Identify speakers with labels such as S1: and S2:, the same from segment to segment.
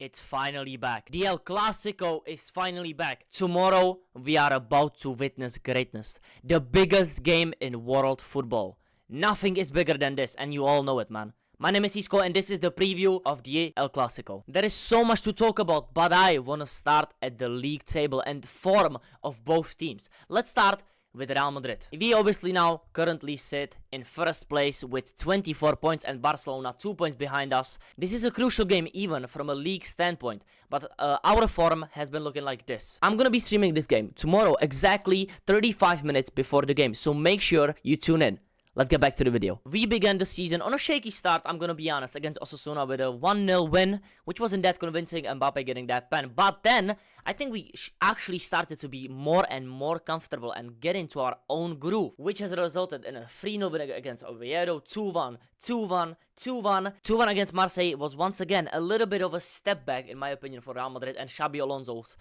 S1: It's finally back. The El Clasico is finally back. Tomorrow, we are about to witness greatness. The biggest game in world football. Nothing is bigger than this, and you all know it, man. My name is Isco, and this is the preview of the El Clasico. There is so much to talk about, but I want to start at the league table and form of both teams. Let's start with Real Madrid. We obviously now currently sit in first place with 24 points and Barcelona 2 points behind us. This is a crucial game even from a league standpoint, but our form has been looking like this. I'm gonna be streaming this game tomorrow exactly 35 minutes before the game, so make sure you tune in. Let's get back to the video. We began the season on a shaky start, I'm gonna be honest, against Osasuna with a 1-0 win, which wasn't that convincing, Mbappe getting that pen. But then, I think we actually started to be more and more comfortable and get into our own groove, which has resulted in a 3-0 win against Oviedo, 2-1, 2-1, 2-1. 2-1 against Marseille was once again a little bit of a step back, in my opinion, for Real Madrid and Xabi Alonso's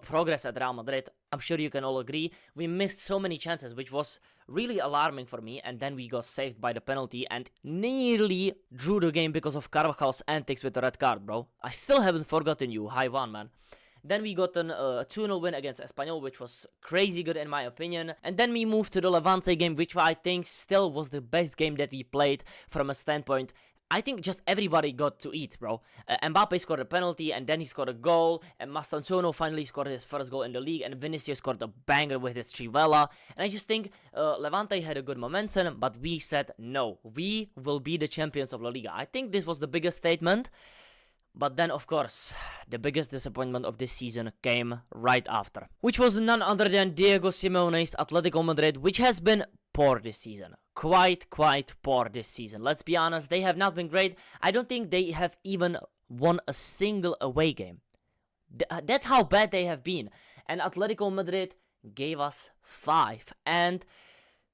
S1: progress at Real Madrid. I'm sure you can all agree. We missed so many chances, which was really alarming for me, and then we got saved by the penalty and nearly drew the game because of Carvajal's antics with the red card, bro. I still haven't forgotten you. High one, man. Then we got a 2-0 win against Espanyol, which was crazy good in my opinion. And then we moved to the Levante game, which I think still was the best game that we played from a standpoint. I think just everybody got to eat, bro. Mbappe scored a penalty, and then he scored a goal, and Mastantuono finally scored his first goal in the league, and Vinicius scored a banger with his Trivela. And I just think Levante had a good momentum, but we said, no, we will be the champions of La Liga. I think this was the biggest statement. But then, of course, the biggest disappointment of this season came right after, which was none other than Diego Simeone's Atletico Madrid, which has been poor this season. Quite poor this season. Let's be honest, they have not been great. I don't think they have even won a single away game. That's how bad they have been. And Atletico Madrid gave us 5. And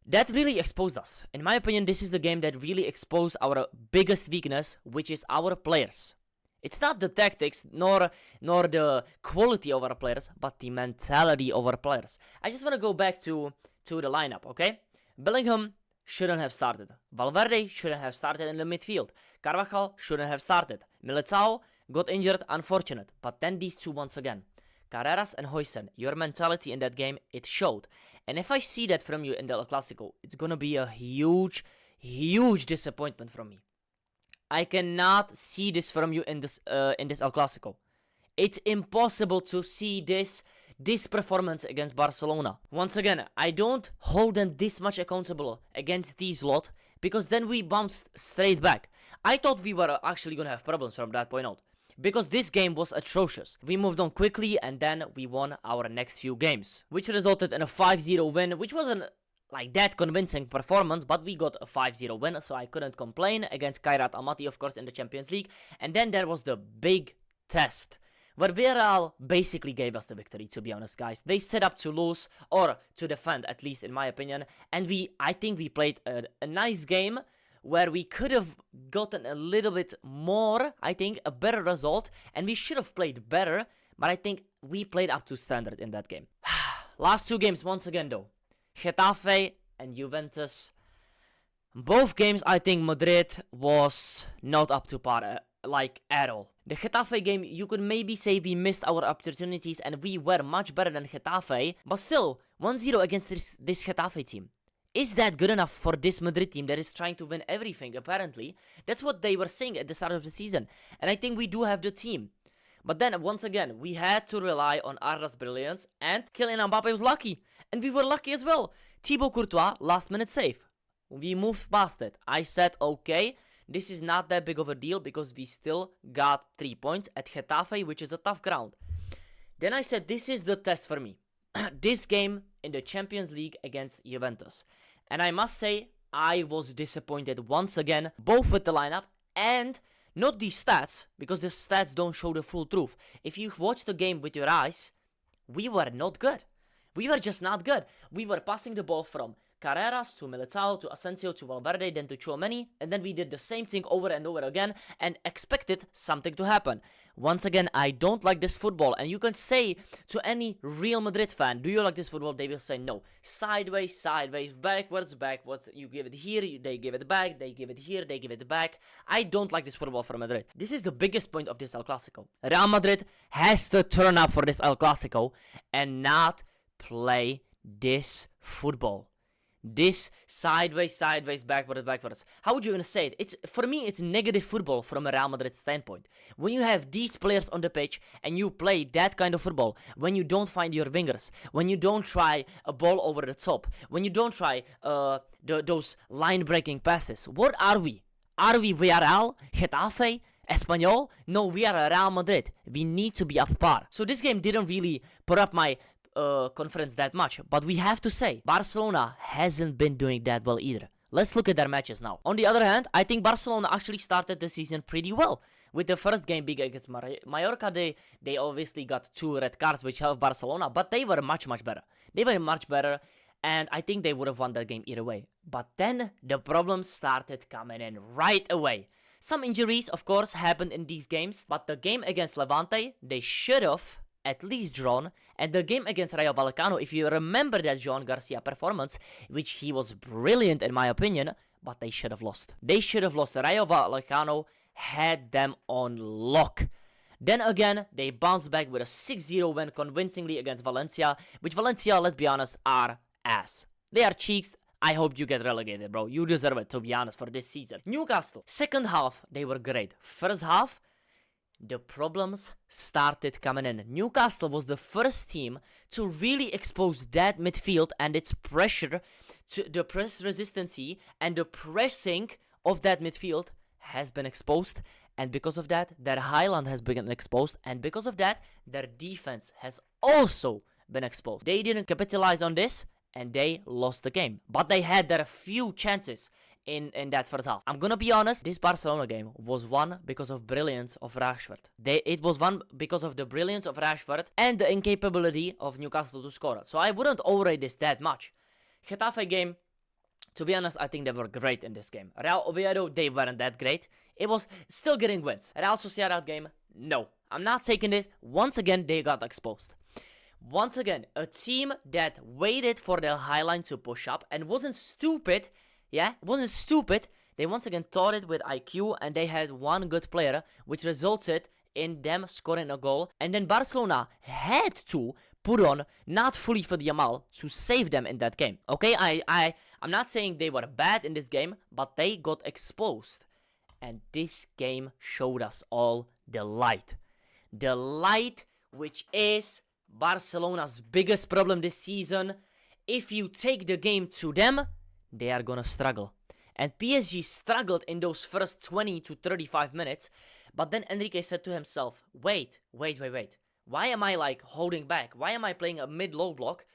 S1: that really exposed us. In my opinion, this is the game that really exposed our biggest weakness, which is our players. It's not the tactics, nor the quality of our players, but the mentality of our players. I just want to go back to the lineup, okay? Bellingham shouldn't have started. Valverde shouldn't have started in the midfield. Carvajal shouldn't have started. Militao got injured, unfortunate. But then these two once again. Carreras and Huijsen, your mentality in that game, it showed. And if I see that from you in the El Clasico, it's gonna be a huge disappointment from me. I cannot see this from you in this El Clasico. It's impossible to see this performance against Barcelona. Once again, I don't hold them this much accountable against these lot, because then we bounced straight back. I thought we were actually gonna have problems from that point out, because this game was atrocious. We moved on quickly, and then we won our next few games, which resulted in a 5-0 win, which wasn't like that convincing performance, but we got a 5-0 win, so I couldn't complain, against Kairat Almaty, of course, in the Champions League. And then there was the big test, where Villarreal basically gave us the victory, to be honest, guys. They set up to lose, or to defend, at least in my opinion, and I think we played a nice game, where we could have gotten a little bit more, I think, a better result, and we should have played better, but I think we played up to standard in that game. Last two games, once again, though. Getafe and Juventus. Both games, I think Madrid was not up to par, like at all. The Getafe game, you could maybe say we missed our opportunities and we were much better than Getafe, but still, 1-0 against this Getafe team. Is that good enough for this Madrid team that is trying to win everything, apparently? That's what they were saying at the start of the season, and I think we do have the team. But then, once again, we had to rely on Arda's brilliance, and Kylian Mbappe was lucky. And we were lucky as well. Thibaut Courtois, last minute save. We moved past it. I said, okay, this is not that big of a deal, because we still got 3 points at Getafe, which is a tough ground. Then I said, this is the test for me. This game in the Champions League against Juventus. And I must say, I was disappointed once again, both with the lineup and not the stats, because the stats don't show the full truth. If you watch the game with your eyes, we were not good. We were just not good. We were passing the ball from Carreras to Militao to Asensio to Valverde, then to Tchouaméni, and then we did the same thing over and over again and expected something to happen. Once again, I don't like this football, and you can say to any Real Madrid fan, do you like this football? They will say no. Sideways, sideways, backwards, backwards. You give it here, they give it back, they give it here, they give it back. I don't like this football for Madrid. This is the biggest point of this El Clasico. Real Madrid has to turn up for this El Clasico and not play this football. This sideways, sideways, backwards, backwards. How would you even say it? For me, it's negative football from a Real Madrid standpoint. When you have these players on the pitch and you play that kind of football, when you don't find your wingers, when you don't try a ball over the top, when you don't try those line-breaking passes, what are we? Are we Villarreal, Getafe, Espanyol? No, we are Real Madrid. We need to be up par. So this game didn't really put up my confidence that much, but we have to say Barcelona hasn't been doing that well either. Let's look at their matches now. On the other hand, I think Barcelona actually started the season pretty well. With the first game big against Mallorca, they obviously got 2 red cards which helped Barcelona, but they were much better. They were much better, and I think they would have won that game either way. But then the problems started coming in right away. Some injuries, of course, happened in these games, but the game against Levante, they should have at least drawn, and the game against Rayo Vallecano, if you remember that Joan Garcia performance, which he was brilliant in my opinion, but they should have lost. They should have lost. Rayo Vallecano had them on lock. Then again, they bounced back with a 6-0 win convincingly against Valencia, which Valencia, let's be honest, are ass. They are cheeks. I hope you get relegated, bro. You deserve it, to be honest, for this season. Newcastle, second half, they were great. First half, the problems started coming in. Newcastle was the first team to really expose that midfield and its pressure, to the press resistancy and the pressing of that midfield has been exposed, and because of that, their Highland has been exposed, and because of that, their defense has also been exposed. They didn't capitalize on this, and they lost the game. But they had their few chances in that first half. I'm gonna be honest, this Barcelona game was won because of brilliance of Rashford. It was won because of the brilliance of Rashford and the incapability of Newcastle to score. So I wouldn't overrate this that much. Getafe game, to be honest, I think they were great in this game. Real Oviedo, they weren't that great. It was still getting wins. Real Sociedad game, no. I'm not taking it. Once again, they got exposed. Once again, a team that waited for their highline to push up and wasn't stupid. Yeah, it wasn't stupid. They once again thought it with IQ, and they had one good player, which resulted in them scoring a goal. And then Barcelona had to put on not fully for Yamal to save them in that game. Okay, I'm not saying they were bad in this game, but they got exposed. And this game showed us all the light. The light, which is Barcelona's biggest problem this season. If you take the game to them, they are gonna struggle. And PSG struggled in those first 20 to 35 minutes. But then Enrique said to himself, wait. Why am I like holding back? Why am I playing a mid-low block?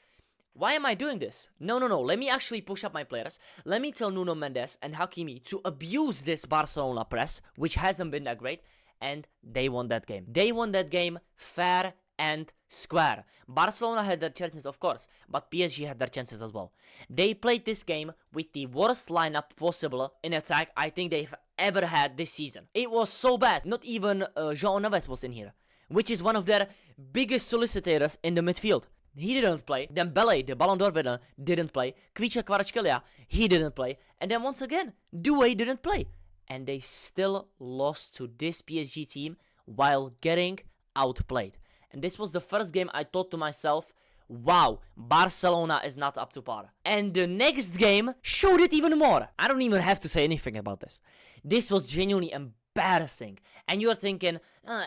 S1: Why am I doing this? No. Let me actually push up my players. Let me tell Nuno Mendes and Hakimi to abuse this Barcelona press, which hasn't been that great. And they won that game. They won that game fair and square. Barcelona had their chances, of course, but PSG had their chances as well. They played this game with the worst lineup possible in attack I think they've ever had this season. It was so bad. Not even João Neves was in here, which is one of their biggest solicitors in the midfield. He didn't play. Dembele, the Ballon d'Or winner, didn't play. Kvicha Kvaratskhelia, he didn't play. And then once again, Doué didn't play. And they still lost to this PSG team while getting outplayed. And this was the first game I thought to myself, wow, Barcelona is not up to par. And the next game showed it even more. I don't even have to say anything about this. This was genuinely embarrassing. And you're thinking,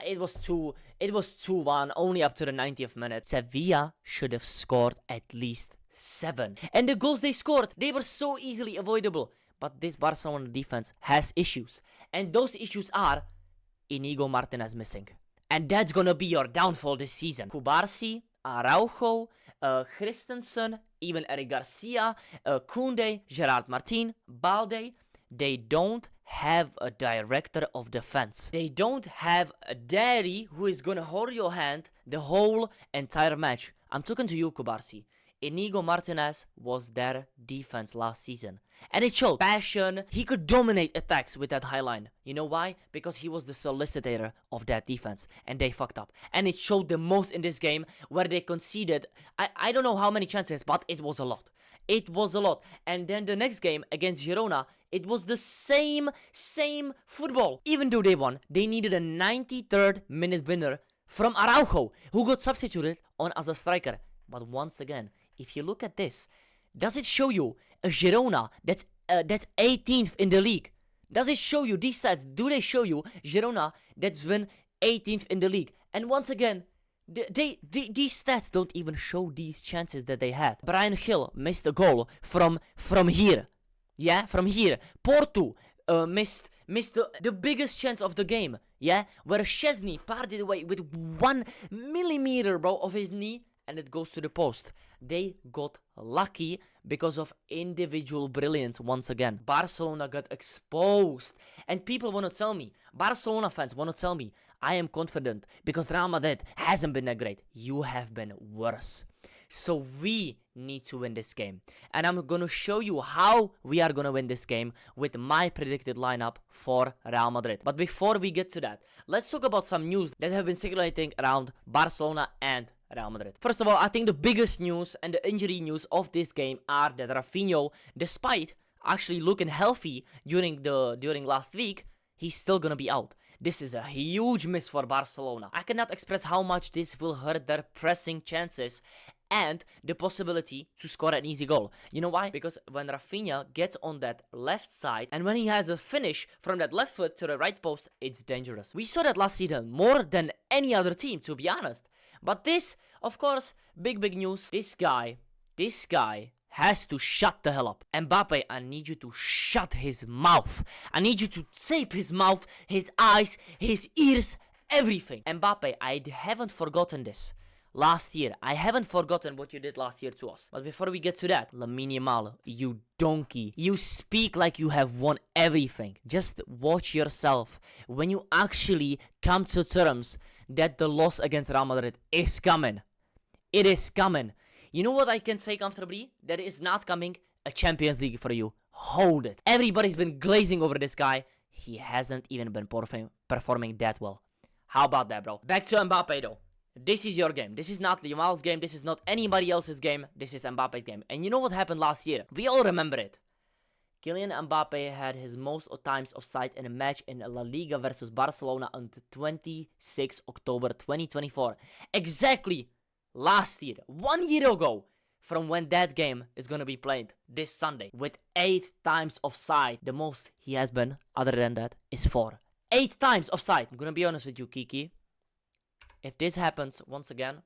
S1: it was 2-1, only up to the 90th minute. Sevilla should have scored at least 7. And the goals they scored, they were so easily avoidable. But this Barcelona defense has issues. And those issues are Inigo Martinez missing. And that's gonna be your downfall this season. Kubarsi, Araujo, Christensen, even Eric Garcia, Koundé, Gerard Martin, Balde. They don't have a director of defense. They don't have a daddy who is gonna hold your hand the whole entire match. I'm talking to you, Kubarsi. Inigo Martinez was their defense last season. And it showed passion. He could dominate attacks with that high line. You know why? Because he was the solicitor of that defense. And they fucked up. And it showed the most in this game where they conceded. I don't know how many chances, but it was a lot. It was a lot. And then the next game against Girona, it was the same football. Even though they won, they needed a 93rd minute winner from Araujo, who got substituted on as a striker. But once again, if you look at this, does it show you a Girona that's 18th in the league? Does it show you these stats? Do they show you Girona that's been 18th in the league? And once again, these stats don't even show these chances that they had. Brian Hill missed a goal from here. Yeah, from here. Porto missed the biggest chance of the game. Yeah, where Szczesny parted away with 1 millimeter, bro, of his knee, and it goes to the post. They got lucky because of individual brilliance once again. Barcelona got exposed. And people want to tell me, Barcelona fans want to tell me, I am confident because Real Madrid hasn't been that great. You have been worse. So we need to win this game. And I'm going to show you how we are going to win this game with my predicted lineup for Real Madrid. But before we get to that, let's talk about some news that have been circulating around Barcelona and Real Madrid. First of all, I think the biggest news and the injury news of this game are that Rafinha, despite actually looking healthy during last week, he's still going to be out. This is a huge miss for Barcelona. I cannot express how much this will hurt their pressing chances and the possibility to score an easy goal. You know why? Because when Rafinha gets on that left side and when he has a finish from that left foot to the right post, it's dangerous. We saw that last season more than any other team, to be honest. But this, of course, big news. This guy has to shut the hell up. Mbappe, I need you to shut his mouth. I need you to tape his mouth, his eyes, his ears, everything. Mbappe, I haven't forgotten this. Last year, I haven't forgotten what you did last year to us. But before we get to that, Lamine Yamal, you donkey. You speak like you have won everything. Just watch yourself. When you actually come to terms that the loss against Real Madrid is coming. It is coming. You know what I can say comfortably? That is not coming a Champions League for you. Hold it. Everybody's been glazing over this guy. He hasn't even been performing that well. How about that, bro? Back to Mbappe, though. This is your game. This is not Yamal's game. This is not anybody else's game. This is Mbappe's game. And you know what happened last year? We all remember it. Kylian Mbappe had his most times offside in a match in La Liga versus Barcelona on the 26th October 2024. Exactly last year. 1 year ago from when that game is going to be played this Sunday. With 8 times offside. The most he has been, other than that, is 4. 8 times offside. I'm going to be honest with you, Kiki. If this happens once again,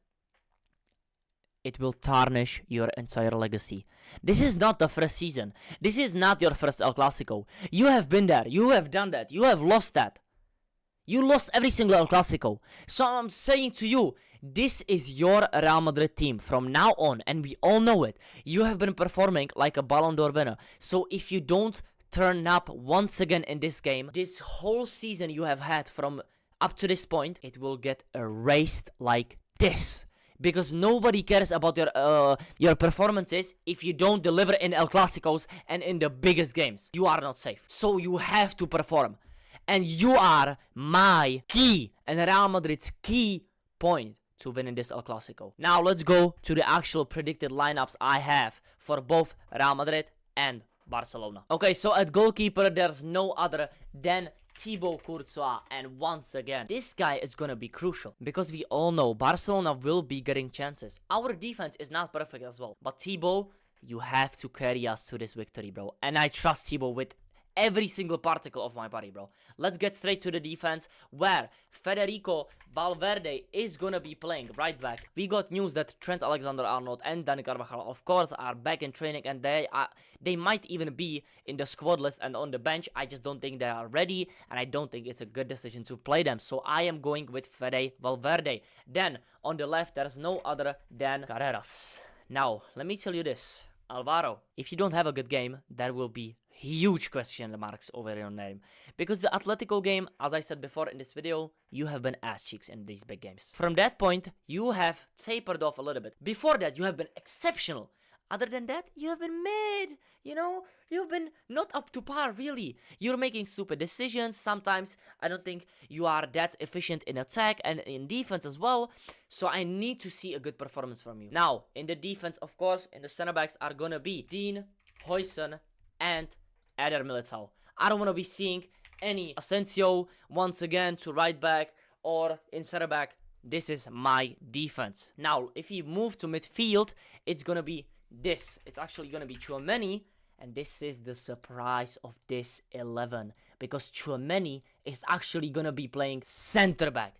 S1: it will tarnish your entire legacy. This is not the first season. This is not your first El Clasico. You have been there. You have done that. You have lost that. You lost every single El Clasico. So I'm saying to you, this is your Real Madrid team from now on, and we all know it. You have been performing like a Ballon d'Or winner. So if you don't turn up once again in this game, this whole season you have had from up to this point, it will get erased like this. Because nobody cares about your performances if you don't deliver in El Clasicos and in the biggest games. You are not safe. So you have to perform. And you are my key and Real Madrid's key point to winning this El Clasico. Now let's go to the actual predicted lineups I have for both Real Madrid and Barcelona. Okay, so at goalkeeper, there's no other than Thibaut Courtois. And once again, this guy is gonna be crucial. Because we all know Barcelona will be getting chances. Our defense is not perfect as well. But Thibaut, you have to carry us to this victory, bro. And I trust Thibaut with every single particle of my body, bro. Let's get straight to the defense, where Federico Valverde is gonna be playing right back. We got news that Trent Alexander-Arnold and Dani Carvajal, of course, are back in training, and they might even be in the squad list and on the bench. I just don't think they are ready, and I don't think it's a good decision to play them. So I am going with Fede Valverde. Then on the left, there's no other than Carreras. Now, let me tell you this. Alvaro. If you don't have a good game, there will be huge question marks over your name. Because the Atletico game, as I said before in this video, you have been ass cheeks in these big games. From that point, you have tapered off a little bit. Before that, you have been exceptional. Other than that, you have been mid. You know, you've been not up to par, really. You're making stupid decisions. Sometimes I don't think you are that efficient in attack and in defense as well. So I need to see a good performance from you. Now, in the defense, of course, in the center backs are gonna be Dean, Huijsen, and Eder Militao. I don't want to be seeing any Asensio once again to right back or in center back. This is my defense. Now, if you move to midfield, it's gonna be this. It's actually gonna be Tchouaméni, and this is the surprise of this 11, because Tchouaméni is actually gonna be playing center back.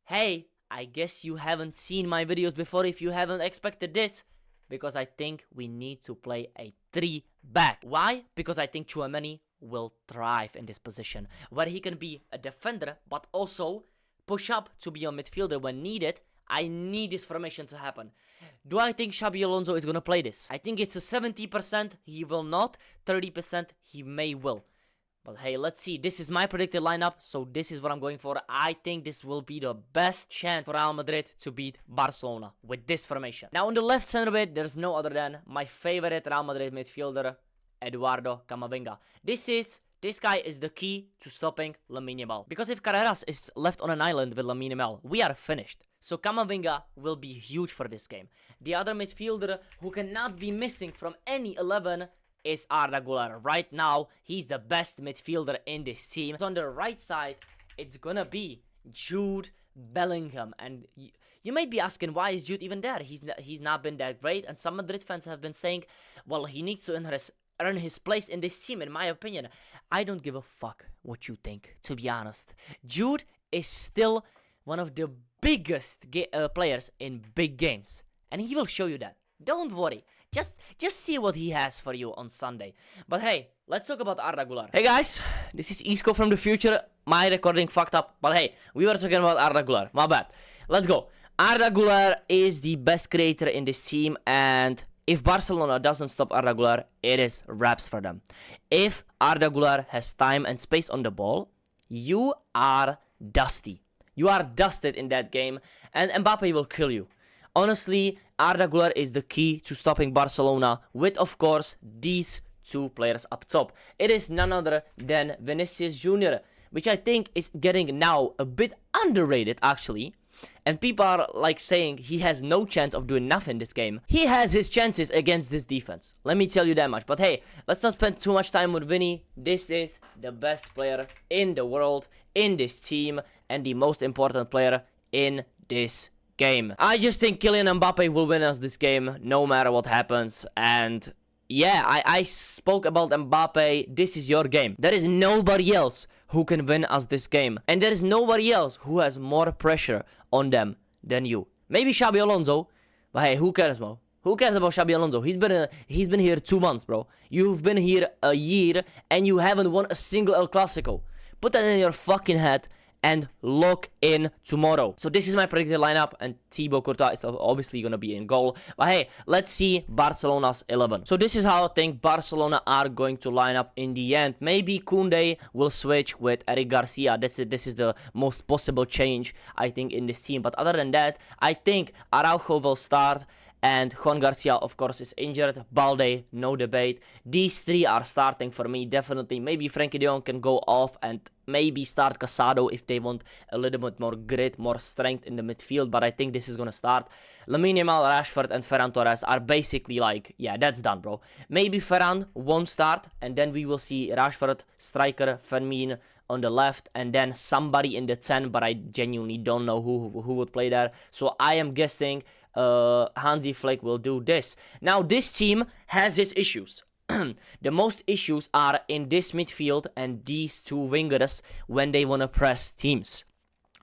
S1: Hey, I guess you haven't seen my videos before if you haven't expected this, because I think we need to play a 3-back. Why? Because I think Tchouaméni will thrive in this position, where he can be a defender, but also push up to be a midfielder when needed. I need this formation to happen. Do I think Xabi Alonso is going to play this? I think it's a 70% he will not, 30% he may will. But hey, let's see. This is my predicted lineup, so this is what I'm going for. I think this will be the best chance for Real Madrid to beat Barcelona with this formation. Now on the left center mid, there's no other than my favorite Real Madrid midfielder, Eduardo Camavinga. This guy is the key to stopping Lamine Yamal. Because if Carreras is left on an island with Lamine Yamal, we are finished. So Camavinga will be huge for this game. The other midfielder who cannot be missing from any 11 is Arda Güler. Right now, he's the best midfielder in this team. So on the right side, it's gonna be Jude Bellingham. And you might be asking, why is Jude even there? He's not been that great. And some Madrid fans have been saying, well, he needs to earn his place in this team, in my opinion. I don't give a fuck what you think, to be honest. Jude is still one of the biggest players in big games, and he will show you that. Don't worry. Just see what he has for you on Sunday. But hey, let's talk about Arda Güler. Hey guys, this is Isco from the future. My recording fucked up, but hey, we were talking about Arda Güler. My bad. Let's go. Arda Güler is the best creator in this team, and if Barcelona doesn't stop Arda Güler, it is wraps for them. If Arda Güler has time and space on the ball, you are dusty. You are dusted in that game, and Mbappe will kill you. Honestly, Arda Güler is the key to stopping Barcelona with, of course, these two players up top. It is none other than Vinicius Jr., which I think is getting now a bit underrated, actually. And people are like saying he has no chance of doing nothing this game. He has his chances against this defense. Let me tell you that much. But hey, let's not spend too much time with Vinny. This is the best player in the world, in this team, and the most important player in this game. I just think Kylian Mbappe will win us this game no matter what happens. And yeah, I spoke about Mbappe. This is your game. There is nobody else who can win us this game. And there is nobody else who has more pressure on them than you. Maybe Xabi Alonso, but hey, who cares, bro? Who cares about Xabi Alonso? He's been here 2 months, bro. You've been here a year and you haven't won a single El Clasico. Put that in your fucking head and lock in tomorrow. So this is my predicted lineup, and Thibaut Courtois is obviously going to be in goal. But hey, let's see Barcelona's 11. So this is how I think Barcelona are going to line up in the end. Maybe Koundé will switch with Eric Garcia. This is the most possible change, I think, in this team. But other than that, I think Araujo will start. And Juan Garcia, of course, is injured. Balde, no debate. These three are starting for me, definitely. Maybe Frenkie de Jong can go off and maybe start Casado if they want a little bit more grit, more strength in the midfield. But I think this is going to start. Lamine Yamal, Rashford, and Ferran Torres are basically like, yeah, that's done, bro. Maybe Ferran won't start, and then we will see Rashford, striker, Fermin on the left, and then somebody in the 10, but I genuinely don't know who would play there. So I am guessing Hansi Flick will do this. Now, this team has its issues. The most issues are in this midfield and these two wingers when they want to press teams.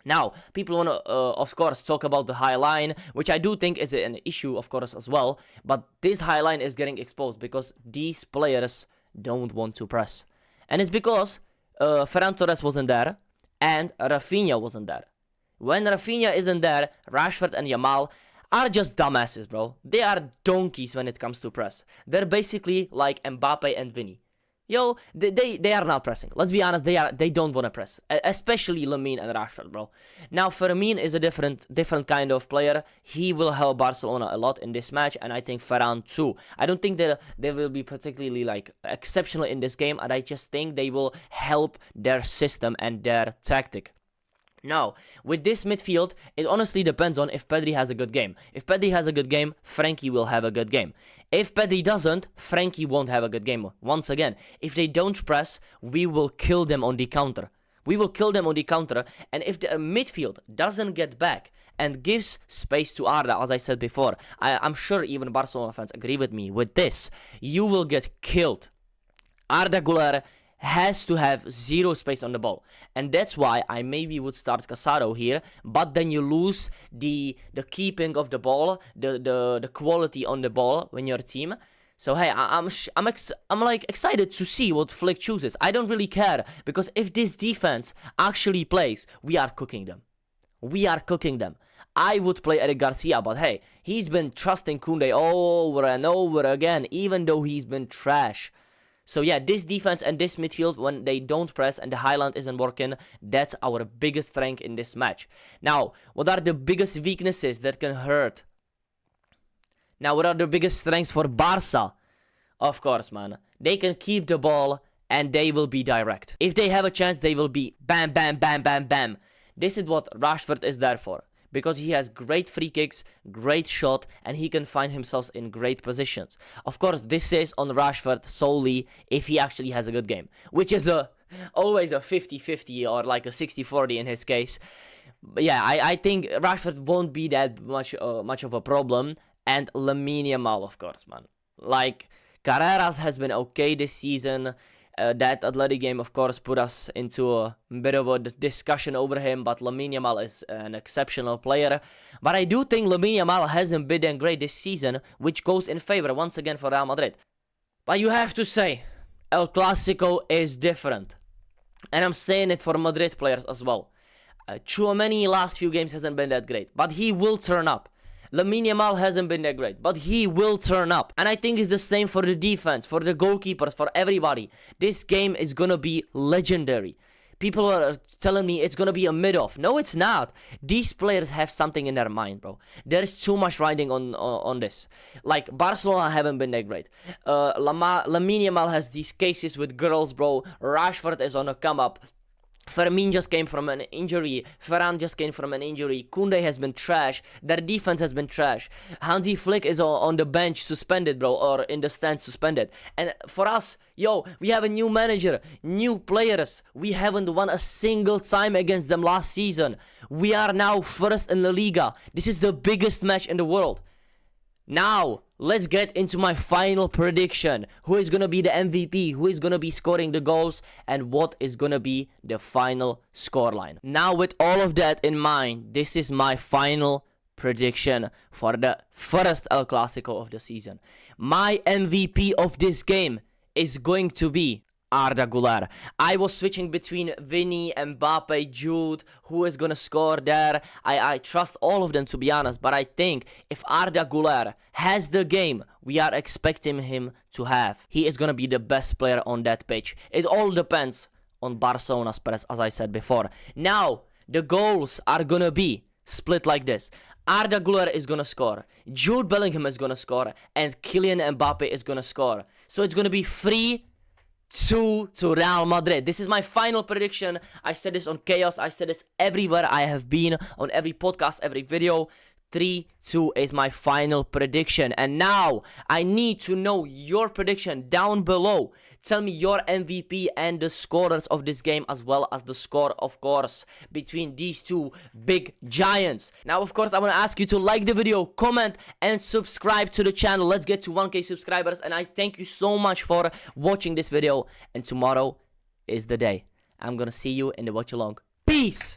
S1: Now, people want to, of course, talk about the high line, which I do think is an issue, of course, as well. But this high line is getting exposed because these players don't want to press. And it's because Ferran Torres wasn't there and Rafinha wasn't there. When Rafinha isn't there, Rashford and Yamal, are just dumbasses, bro. They are donkeys when it comes to press. They're basically like Mbappe and Vinny. Yo, they are not pressing. Let's be honest, they don't want to press, especially Lamine and Rashford, bro. Now Fermin is a different kind of player. He will help Barcelona a lot in this match, and I think Ferran too. I don't think they will be particularly like exceptional in this game, and I just think they will help their system and their tactic. Now, with this midfield, it honestly depends on if Pedri has a good game. If Pedri has a good game, Frankie will have a good game. If Pedri doesn't, Frankie won't have a good game. Once again, if they don't press, we will kill them on the counter. We will kill them on the counter, and if the midfield doesn't get back and gives space to Arda, as I said before, I'm sure even Barcelona fans agree with me with this, you will get killed. Arda Güler has to have zero space on the ball, and that's why I maybe would start Casado here, but then you lose the keeping of the ball, the quality on the ball when you're a team. So hey, I'm like excited to see what Flick chooses. I don't really care, because if this defense actually plays, we are cooking them. We are cooking them. I would play Eric Garcia, but hey, he's been trusting Koundé over and over again, even though he's been trash. So yeah, this defense and this midfield, when they don't press and the Highland isn't working, that's our biggest strength in this match. Now, what are the biggest weaknesses that can hurt? Now, what are the biggest strengths for Barca? Of course, man. They can keep the ball and they will be direct. If they have a chance, they will be bam, bam, bam, bam, bam. This is what Rashford is there for, because he has great free kicks, great shot, and he can find himself in great positions. Of course, this is on Rashford solely if he actually has a good game, which is always a 50-50 or like a 60-40 in his case. But yeah, I think Rashford won't be that much of a problem, and Lamine Yamal, of course, man. Like, Carreras has been okay this season. That Atleti game, of course, put us into a bit of a discussion over him, but Lamine Yamal is an exceptional player. But I do think Lamine Yamal hasn't been that great this season, which goes in favor once again for Real Madrid. But you have to say, El Clasico is different. And I'm saying it for Madrid players as well. Tchouaméni last few games hasn't been that great, but he will turn up. Lamine Yamal hasn't been that great, but he will turn up. And I think it's the same for the defense, for the goalkeepers, for everybody. This game is gonna be legendary. People are telling me it's gonna be a mid-off. No, it's not. These players have something in their mind, bro. There is too much riding on this. Like, Barcelona haven't been that great. Lamine Yamal has these cases with girls, bro. Rashford is on a come-up. Fermin just came from an injury. Ferran just came from an injury. Koundé has been trash. Their defense has been trash. Hansi Flick is on the bench suspended, bro, or in the stands suspended. And for us, yo, we have a new manager, new players. We haven't won a single time against them last season. We are now first in La Liga. This is the biggest match in the world. Now, let's get into my final prediction. Who is going to be the MVP? Who is going to be scoring the goals? And what is going to be the final scoreline? Now, with all of that in mind, this is my final prediction for the first El Clasico of the season. My MVP of this game is going to be Arda Güler. I was switching between Vinny, Mbappe, Jude, who is gonna score there. I trust all of them, to be honest, but I think if Arda Güler has the game we are expecting him to have, he is gonna be the best player on that pitch. It all depends on Barcelona's press, as I said before. Now, the goals are gonna be split like this. Arda Güler is gonna score, Jude Bellingham is gonna score, and Kylian Mbappe is gonna score. So it's gonna be 3-2 to Real Madrid. This is my final prediction. I said this on Chaos. I said this everywhere I have been, on every podcast, every video. 3-2 is my final prediction. And now I need to know your prediction down below. Tell me your MVP and the scorers of this game, as well as the score, of course, between these two big giants. Now, of course, I want to ask you to like the video, comment, and subscribe to the channel. Let's get to 1K subscribers. And I thank you so much for watching this video. And tomorrow is the day. I'm gonna see you in the watch along. Peace!